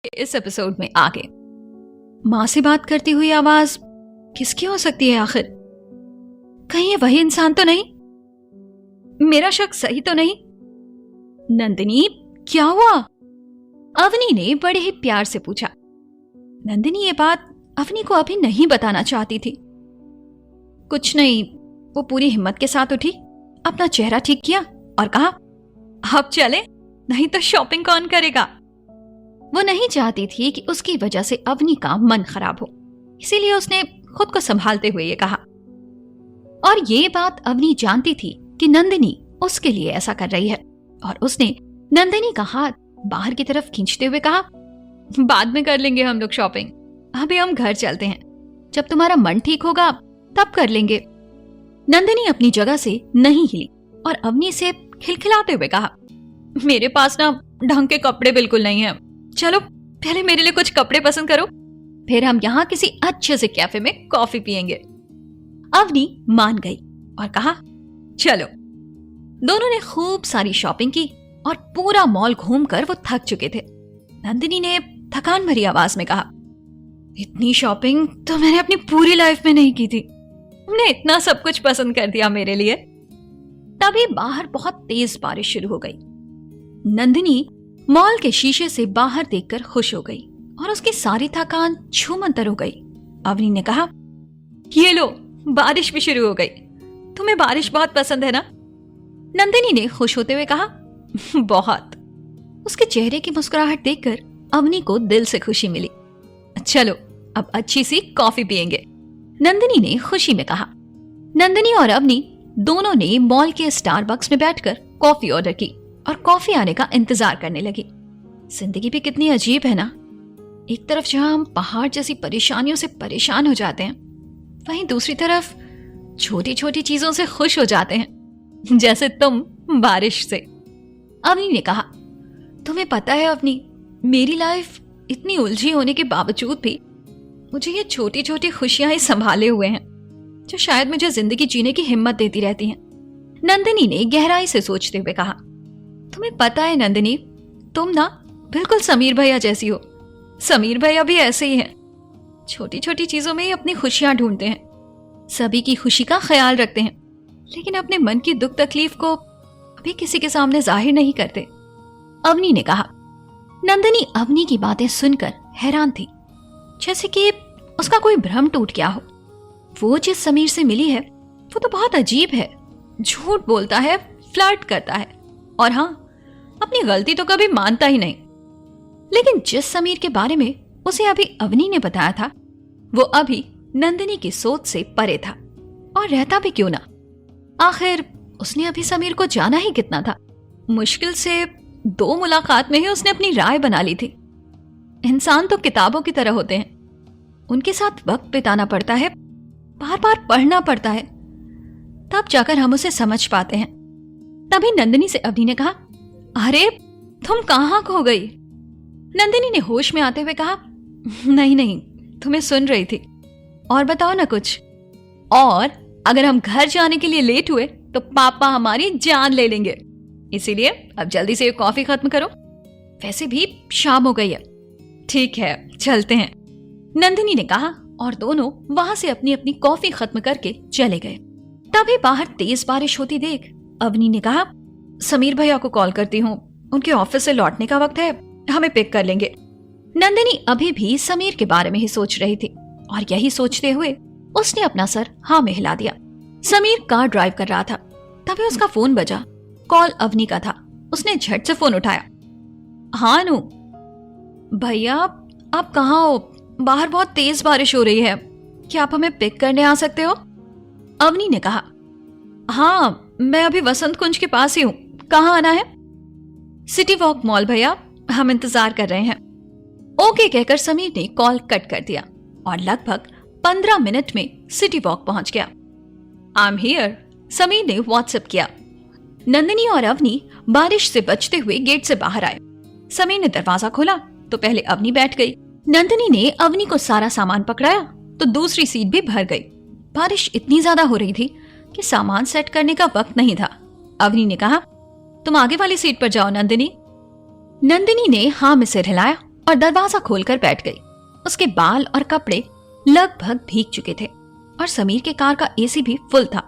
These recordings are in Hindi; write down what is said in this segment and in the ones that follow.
इस एपिसोड में आगे। माँ से बात करती हुई आवाज किसकी हो सकती है आखिर? कहीं ये वही इंसान तो नहीं? मेरा शक सही तो नहीं? नंदिनी, क्या हुआ? अवनी ने बड़े ही प्यार से पूछा। नंदिनी ये बात अवनी को अभी नहीं बताना चाहती थी। कुछ नहीं, वो पूरी हिम्मत के साथ उठी, अपना चेहरा ठीक किया और कहा, अब चले, नहीं तो शॉपिंग कौन करेगा। वो नहीं चाहती थी कि उसकी वजह से अवनी का मन खराब हो, इसीलिए उसने खुद को संभालते हुए ये कहा। और ये बात अवनी जानती थी कि नंदिनी उसके लिए ऐसा कर रही है, और उसने नंदिनी का हाथ बाहर की तरफ खींचते हुए कहा, बाद में कर लेंगे हम लोग शॉपिंग, अभी हम घर चलते हैं, जब तुम्हारा मन ठीक होगा तब कर लेंगे। नंदिनी अपनी जगह से नहीं हिली और अवनी से खिलखिलाते हुए कहा, मेरे पास ना ढंग के कपड़े बिल्कुल नहीं है, चलो पहले मेरे लिए कुछ कपड़े पसंद करो, फिर हम यहाँ किसी अच्छे से कैफे में कॉफी पियेंगे। अवनी मान गई और कहा, चलो। दोनों ने खूब सारी शॉपिंग की और पूरा मॉल घूमकर वो थक चुके थे। नंदिनी ने थकान भरी आवाज में कहा, इतनी शॉपिंग तो मैंने अपनी पूरी लाइफ में नहीं की थी, तुमने इतना सब कुछ पसंद कर दिया मेरे लिए। तभी बाहर बहुत तेज बारिश शुरू हो गई। नंदिनी मॉल के शीशे से बाहर देखकर खुश हो गई और उसकी सारी थकान छूमंतर हो गई। अवनी ने कहा, ये लो, बारिश भी शुरू हो गई, तुम्हें बारिश बहुत पसंद है ना? नंदिनी ने खुश होते हुए कहा, बहुत। उसके चेहरे की मुस्कुराहट देखकर अवनी को दिल से खुशी मिली। चलो अब अच्छी सी कॉफी पियेंगे, नंदिनी ने खुशी में कहा। नंदिनी और अवनी दोनों ने मॉल के स्टारबक्स में बैठकर कॉफी ऑर्डर की और कॉफी आने का इंतजार करने लगी। जिंदगी भी कितनी अजीब है ना, एक तरफ जहां हम पहाड़ जैसी परेशानियों से परेशान हो जाते हैं, वहीं दूसरी तरफ छोटी छोटी चीजों से खुश हो जाते हैं, जैसे तुम बारिश से। अवनी ने कहा, तुम्हें पता है अवनी, मेरी लाइफ इतनी उलझी होने के बावजूद भी मुझे ये छोटी छोटी खुशियां ही संभाले हुए हैं, जो शायद मुझे जिंदगी जीने की हिम्मत देती रहती हैं। नंदिनी ने गहराई से सोचते हुए कहा, तुम्हें पता है नंदिनी, तुम ना बिल्कुल समीर भैया जैसी हो। समीर भैया भी ऐसे ही हैं, छोटी छोटी चीजों में ही अपनी खुशियां ढूंढते हैं, सभी की खुशी का ख्याल रखते हैं, लेकिन अपने मन की दुख तकलीफ को कभी किसी के सामने जाहिर नहीं करते। अवनी ने कहा। नंदिनी अवनी की बातें सुनकर हैरान थी, जैसे कि उसका कोई भ्रम टूट गया हो। वो जिस समीर से मिली है वो तो बहुत अजीब है, झूठ बोलता है, फ्लर्ट करता है, और हाँ, अपनी गलती तो कभी मानता ही नहीं। लेकिन जिस समीर के बारे में उसे अभी अवनी ने बताया था, वो अभी नंदिनी की सोच से परे था, और रहता भी क्यों ना। आखिर उसने अभी समीर को जाना ही कितना था। मुश्किल से 2 मुलाकात में ही उसने अपनी राय बना ली थी। इंसान तो किताबों की तरह होते हैं, उनके साथ वक्त बिताना पड़ता है, बार बार पढ़ना पड़ता है, तब जाकर हम उसे समझ पाते हैं। तभी नंदिनी से अवनी ने कहा, अरे तुम कहाँ खो गई? नंदिनी ने होश में आते हुए कहा, नहीं नहीं, तुम्हें सुन रही थी, और बताओ ना कुछ। और अगर हम घर जाने के लिए लेट हुए तो पापा हमारी जान ले लेंगे, इसीलिए अब जल्दी से ये कॉफी खत्म करो, वैसे भी शाम हो गई है। ठीक है, चलते हैं, नंदिनी ने कहा, और दोनों वहां से अपनी अपनी कॉफी खत्म करके चले गए। तभी बाहर तेज बारिश होती देख अवनी ने कहा, समीर भैया को कॉल करती हूँ, उनके ऑफिस से लौटने का वक्त है, हमें पिक कर लेंगे। नंदिनी अभी भी समीर के बारे में ही सोच रही थी, और यही सोचते हुए उसने अपना सर हाँ में हिला दिया। समीर कार ड्राइव कर रहा था, तभी उसका फोन बजा। कॉल अवनी का था। उसने झट से फोन उठाया। हाँ अनु भैया, आप कहाँ हो? बाहर बहुत तेज बारिश हो रही है, क्या आप हमें पिक करने आ सकते हो? अवनी ने कहा, हाँ मैं अभी वसंत कुंज के पास ही हूँ, कहाँ आना है? सिटी वॉक मॉल भैया, हम इंतजार कर रहे हैं। ओके कहकर समीर ने कॉल कट कर दिया और लगभग 15 मिनट में सिटी वॉक पहुंच गया। आई एम हियर, समीर ने व्हाट्सएप किया। नंदिनी और अवनी बारिश से बचते हुए गेट से बाहर आए। समीर ने दरवाजा खोला तो पहले अवनी बैठ गई। नंदिनी ने अवनी को सारा सामान पकड़ाया तो दूसरी सीट भी भर गई। बारिश इतनी ज्यादा हो रही थी कि सामान सेट करने का वक्त नहीं था। अवनी ने कहा, तुम आगे वाली सीट पर जाओ नंदिनी। नंदिनी ने हाँ में सिर हिलाया और दरवाजा खोलकर बैठ गई। उसके बाल और कपड़े लगभग भीग चुके थे और समीर के कार का एसी भी फुल था।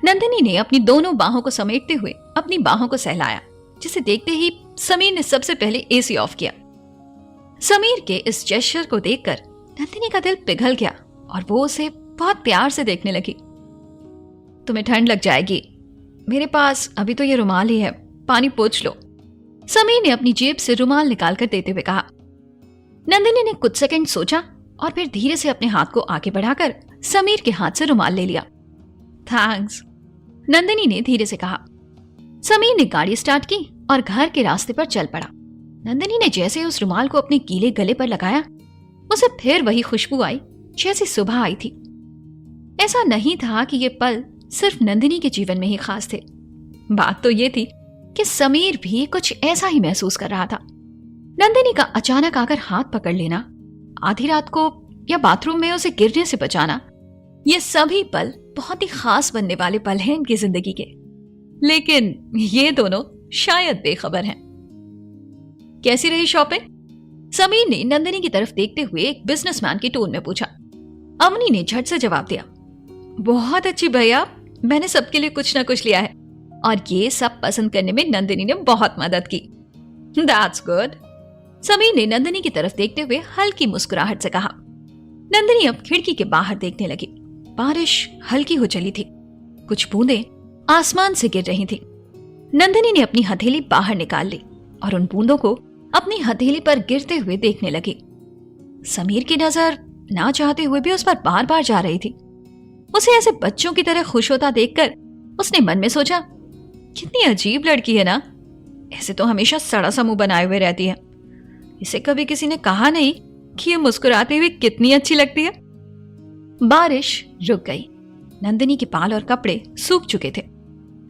नंदिनी ने अपनी दोनों बाहों को समेटते हुए अपनी बाहों को सहलाया, जिसे देखते ही समीर ने सबसे पहले एसी ऑफ किया। समीर के इस जेस्चर को देखकर नंदिनी का दिल पिघल गया और वो उसे बहुत प्यार से देखने लगी। तुम्हें ठंड लग जाएगी, मेरे पास अभी तो ये रुमाल ही है, पानी पोंछ लो। समीर ने अपनी जेब से रुमाल निकालकर देते हुए कहा। नंदिनी ने कुछ सेकंड सोचा और फिर धीरे से अपने हाथ को आगे बढ़ाकर समीर के हाथ से रुमाल ले लिया। थैंक्स, नंदिनी ने धीरे से कहा। समीर ने गाड़ी स्टार्ट की और घर के रास्ते पर चल पड़ा। नंदिनी ने जैसे उस रुमाल को अपने गीले गले पर लगाया, उसे फिर वही खुशबू आई जैसी सुबह आई थी। ऐसा नहीं था कि ये पल सिर्फ नंदिनी के जीवन में ही खास थे। बात तो ये थी कि समीर भी कुछ ऐसा ही महसूस कर रहा था। नंदिनी का अचानक आकर हाथ पकड़ लेना, आधी रात को या बाथरूम में उसे गिरने से बचाना, ये सभी पल बहुत ही खास बनने वाले पल हैं इनकी जिंदगी के। लेकिन ये दोनों शायद बेखबर हैं। कैसी रही शॉपिंग? समीर ने नंदिनी की तरफ देखते हुए एक बिजनेसमैन की टोन में पूछा। अवनी ने झट से जवाब दिया, बहुत अच्छी भैया, मैंने सबके लिए कुछ ना कुछ लिया है और ये सब पसंद करने में नंदिनी ने बहुत मदद की। That's good। समीर ने नंदिनी की तरफ देखते हुए हल्की मुस्कुराहट से कहा। नंदिनी अब खिड़की के बाहर देखने लगी। बारिश हल्की हो चली थी, कुछ बूंदें आसमान से गिर रही थी। नंदिनी ने अपनी हथेली बाहर निकाल ली और उन बूंदों को अपनी हथेली पर गिरते हुए देखने लगी। समीर की नजर ना चाहते हुए भी उस पर बार बार जा रही थी। उसे ऐसे बच्चों की तरह खुश होता देखकर उसने मन में सोचा, कितनी अजीब लड़की है ना, ऐसे तो हमेशा सड़ा सा मुंह बनाए हुए रहती है। इसे कभी किसी ने कहा नहीं कि ये मुस्कुराते हुए कितनी अच्छी लगती है। बारिश रुक गई। नंदिनी के बाल और कपड़े सूख चुके थे।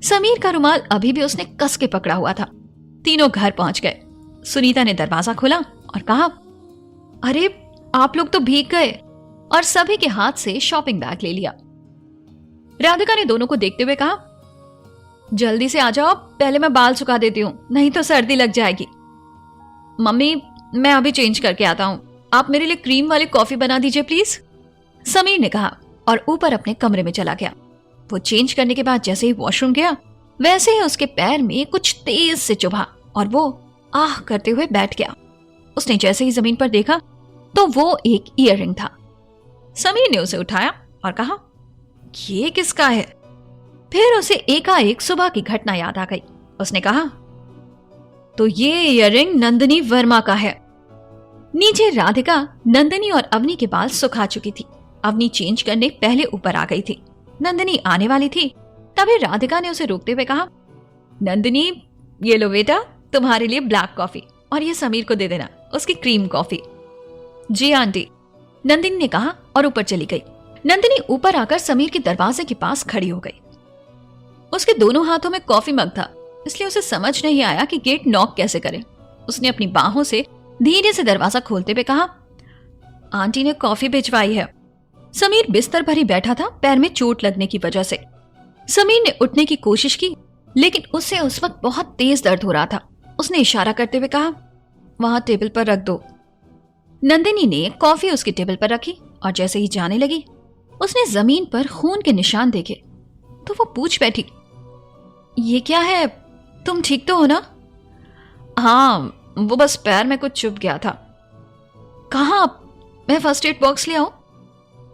समीर का रुमाल अभी भी उसने कस के पकड़ा हुआ था। तीनों घर पहुंच गए। सुनीता ने दरवाजा खोला और कहा, अरे आप लोग तो भीग गए, और सभी के हाथ से शॉपिंग बैग ले लिया। राधिका ने दोनों को देखते हुए कहा, जल्दी से आ जाओ, पहले मैं बाल सुखा देती हूँ, नहीं तो सर्दी लग जाएगी। मम्मी, मैं अभी चेंज करके आता हूँ, आप मेरे लिए क्रीम वाली कॉफी बना दीजिए प्लीज, समीर ने कहा और ऊपर अपने कमरे में चला गया। वो चेंज करने के बाद जैसे ही वॉशरूम गया, वैसे ही उसके पैर में कुछ तेज से चुभा और वो आह करते हुए बैठ गया। उसने जैसे ही जमीन पर देखा तो वो एक ईयररिंग था। समीर ने उसे उठाया और कहा, ये किसका है? फिर उसे एकाएक सुबह की घटना याद आ गई। उसने कहा, तो ये ईयररिंग नंदिनी वर्मा का है। नीचे राधिका, नंदिनी और अवनी के बाल सुखा चुकी थी। अवनी चेंज करने पहले ऊपर आ गई थी। नंदिनी आने वाली थी, तभी राधिका ने उसे रोकते हुए कहा, नंदिनी, ये लो बेटा, तुम्हारे लिए ब्लैक कॉफी, और ये समीर को दे देना, उसकी क्रीम कॉफी। जी आंटी, नंदिनी ने कहा और ऊपर चली गई। नंदिनी ऊपर आकर समीर के दरवाजे के पास खड़ी हो गई। उसके दोनों हाथों में कॉफी मग था, इसलिए उसे समझ नहीं आया कि गेट नॉक कैसे करें। उसने अपनी बाहों से धीरे से दरवाजा खोलते हुए कहा, आंटी ने कॉफी भिजवाई है। समीर बिस्तर पर ही बैठा था, पैर में चोट लगने की वजह से। समीर ने उठने की कोशिश की, लेकिन उससे उस वक्त बहुत तेज दर्द हो रहा था। उसने इशारा करते हुए कहा, वहां टेबल पर रख दो। नंदिनी ने कॉफी उसकी टेबल पर रखी और जैसे ही जाने लगी, उसने जमीन पर खून के निशान देखे तो वो पूछ बैठी, ये क्या है, तुम ठीक तो हो ना? हाँ, वो बस पैर में कुछ चुभ गया था। कहाँ, मैं फर्स्ट एड बॉक्स ले आऊं?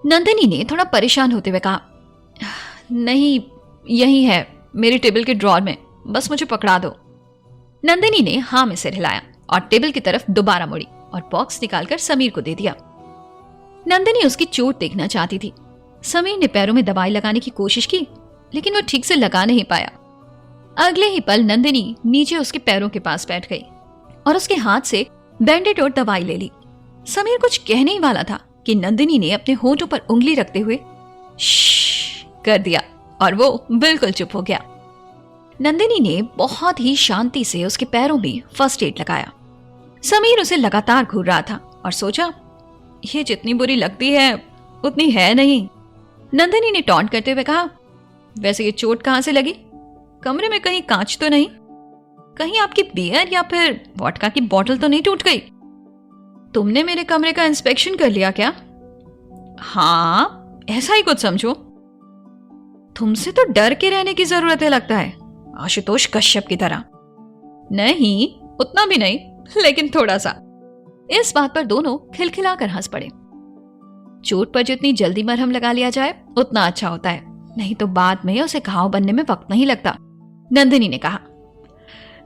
नंदिनी ने थोड़ा परेशान होते हुए कहा, नहीं, यही है मेरी टेबल के ड्रॉर में, बस मुझे पकड़ा दो। नंदिनी ने हाँ में सिर हिलाया और टेबल की तरफ दोबारा मुड़ी और बॉक्स निकालकर समीर को दे दिया। नंदिनी उसकी चोट देखना चाहती थी। समीर ने पैरों में दवाई लगाने की कोशिश की, लेकिन वो ठीक से लगा नहीं पाया। अगले ही पल नंदिनी नीचे उसके पैरों के पास बैठ गई और उसके हाथ से बैंडेड और दवाई ले ली। समीर कुछ कहने ही वाला था कि नंदिनी ने अपने होठों पर उंगली रखते हुए श्श कर दिया और वो बिल्कुल चुप हो गया। नंदिनी ने बहुत ही शांति से उसके पैरों में फर्स्ट एड लगाया। समीर उसे लगातार घूर रहा था और सोचा, ये जितनी बुरी लगती है उतनी है नहीं। नंदिनी ने टॉन्ट करते हुए कहा, वैसे ये चोट कहां से लगी? कमरे में कहीं कांच तो नहीं? कहीं आपकी बियर या फिर वोडका की बोतल तो नहीं टूट गई? तुमने मेरे कमरे का इंस्पेक्शन कर लिया क्या? हाँ, ऐसा ही कुछ समझो। तुमसे तो डर के रहने की जरूरत है लगता है, आशुतोष कश्यप की तरह। नहीं, उतना भी नहीं, लेकिन थोड़ा सा। इस बात पर दोनों खिलखिलाकर हंस पड़े। चोट पर जितनी जल्दी मरहम लगा लिया जाए उतना अच्छा होता है, नहीं तो बाद में उसे घाव बनने में वक्त नहीं लगता, नंदिनी ने कहा।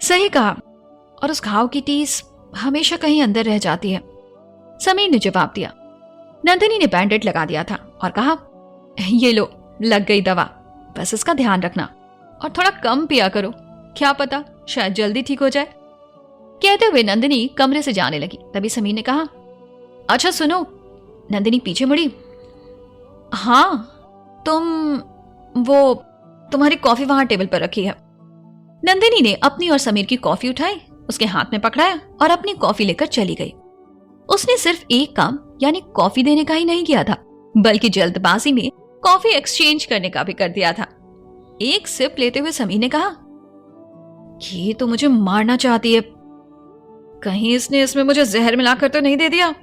सही कहा, और उस घाव की टीस हमेशा कहीं अंदर रह जाती है, समीर ने जवाब दिया। नंदिनी ने बैंडेड लगा दिया था और कहा, ये लो, लग गई दवा, बस इसका ध्यान रखना और थोड़ा कम पिया करो, क्या पता शायद जल्दी ठीक हो जाए। कहते हुए नंदिनी कमरे से जाने लगी। तभी समीर ने कहा, अच्छा सुनो। नंदिनी पीछे मुड़ी। हाँ, तुम्हारी कॉफी वहां टेबल पर रखी है। नंदिनी ने अपनी और समीर की कॉफी उठाई, उसके हाथ में पकड़ाया और अपनी कॉफी लेकर चली गई। उसने सिर्फ एक काम यानी कॉफी देने का ही नहीं किया था, बल्कि जल्दबाजी में कॉफी एक्सचेंज करने का भी कर दिया था। एक सिप लेते हुए समीर ने कहा, ये तो मुझे मारना चाहती है, कहीं इसने इसमें मुझे जहर मिलाकर तो नहीं दे दिया।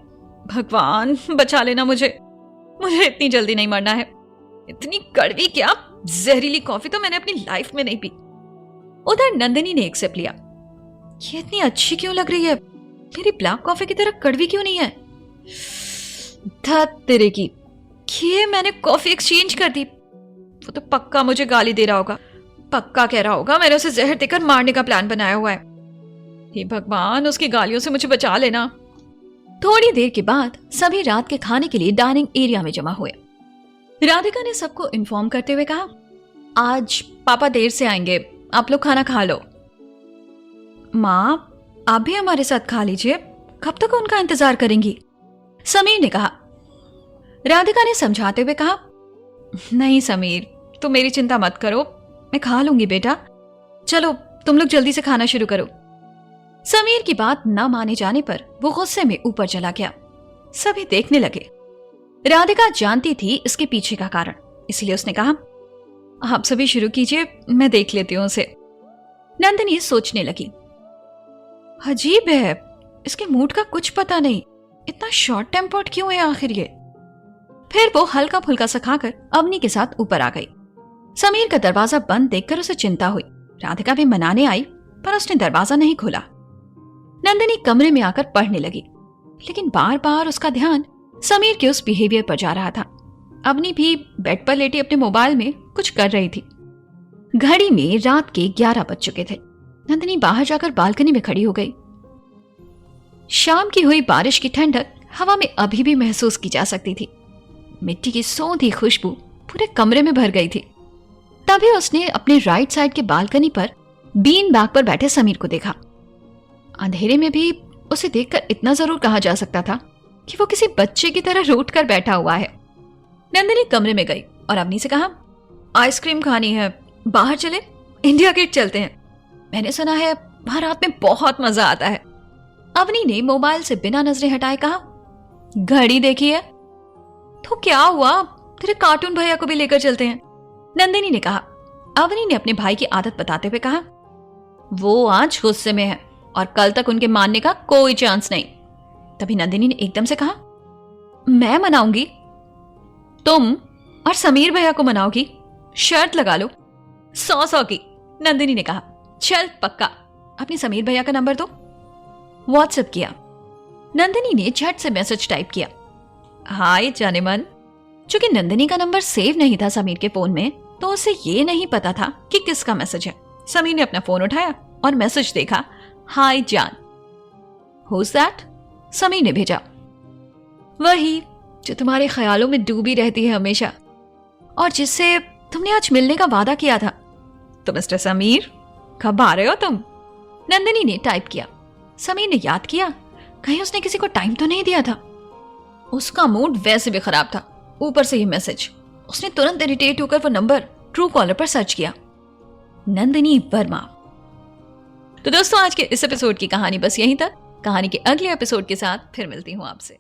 भगवान बचा लेना मुझे इतनी जल्दी नहीं मरना है। इतनी कड़वी क्या जहरीली कॉफी तो मैंने अपनी लाइफ में नहीं पी। उधर नंदिनी ने एक सिप लिया। ये इतनी अच्छी क्यों लग रही है, मेरी ब्लैक कॉफी की तरह कड़वी क्यों नहीं है? धत तेरे की, ये मैंने कॉफी एक्सचेंज कर दी। वो तो पक्का मुझे गाली दे रहा होगा, पक्का कह रहा होगा मैंने उसे जहर देकर मारने का प्लान बनाया हुआ है। हे भगवान, उसकी गालियों से मुझे बचा लेना। थोड़ी देर के बाद सभी रात के खाने के लिए डाइनिंग एरिया में जमा हुए। राधिका ने सबको इन्फॉर्म करते हुए कहा, आज पापा देर से आएंगे, आप लोग खाना खा लो। माँ, आप भी हमारे साथ खा लीजिए, कब तक उनका इंतजार करेंगी? समीर ने कहा। राधिका ने समझाते हुए कहा, नहीं समीर, तुम मेरी चिंता मत करो, मैं खा लूंगी बेटा, चलो तुम लोग जल्दी से खाना शुरू करो। समीर की बात न माने जाने पर वो गुस्से में ऊपर चला गया। सभी देखने लगे। राधिका जानती थी इसके पीछे का कारण, इसलिए उसने कहा, आप सभी शुरू कीजिए, मैं देख लेती हूं उसे। नंदिनी सोचने लगी, अजीब है, इसके मूड का कुछ पता नहीं, इतना शॉर्ट टेम्पर्ड क्यों है आखिर ये। फिर वो हल्का फुल्का सा खाकर अवनी के साथ ऊपर आ गई। समीर का दरवाजा बंद देखकर उसे चिंता हुई। राधिका भी मनाने आई पर उसने दरवाजा नहीं खोला। नंदिनी कमरे में आकर पढ़ने लगी, लेकिन बार बार उसका ध्यान समीर के उस बिहेवियर पर जा रहा था। अवनी भी बेड पर लेटी अपने मोबाइल में कुछ कर रही थी। घड़ी में रात के 11 बज चुके थे। नंदिनी बाहर जाकर बालकनी में खड़ी हो गई। शाम की हुई बारिश की ठंडक हवा में अभी भी महसूस की जा सकती थी। मिट्टी की सौंधी खुशबू पूरे कमरे में भर गई थी। तभी उसने अपने राइट साइड के बालकनी पर बीन बैग पर बैठे समीर को देखा। अंधेरे में भी उसे देखकर इतना जरूर कहा जा सकता था कि वो किसी बच्चे की तरह रूठ कर बैठा हुआ है। नंदिनी कमरे में गई और अवनी से कहा, आइसक्रीम खानी है, बाहर चले, इंडिया गेट चलते हैं, मैंने सुना है वहां रात में बहुत मजा आता है। अवनी ने मोबाइल से बिना नजरें हटाए कहा, घड़ी देखी है? तो क्या हुआ, तेरे कार्टून भैया को भी लेकर चलते हैं, नंदिनी ने कहा। अवनी ने अपने भाई की आदत बताते हुए कहा, वो आज गुस्से में है और कल तक उनके मानने का कोई चांस नहीं। तभी नंदिनी ने एकदम से कहा, मैं मनाऊंगी, तुम और समीर भैया को मनाओगी, शर्त लगा लो। 100 की, नंदिनी ने कहा। चल पक्का, अपनी समीर भैया का नंबर दो। व्हाट्सएप किया। नंदिनी ने झट से मैसेज टाइप किया, हाय जाने मन। चूंकि नंदिनी का नंबर सेव नहीं था समीर के फोन में, तो उसे ये नहीं पता था कि किसका मैसेज है। समीर ने अपना फोन उठाया और मैसेज देखा, हाय जान। Who's that? समीर ने भेजा। वही जो तुम्हारे ख्यालों में डूबी रहती है हमेशा और जिससे तुमने आज मिलने का वादा किया था। तो मिस्टर समीर, कब आ रहे हो तुम? नंदिनी ने टाइप किया। समीर ने याद किया, कहीं उसने किसी को टाइम तो नहीं दिया था। उसका मूड वैसे भी खराब था, ऊपर से ये मैसेज। उसने तुरंत इरिटेट होकर वो नंबर ट्रू कॉलर पर सर्च किया, नंदिनी वर्मा। तो दोस्तों, आज के इस एपिसोड की कहानी बस यहीं तक। कहानी के अगले एपिसोड के साथ फिर मिलती हूँ आपसे।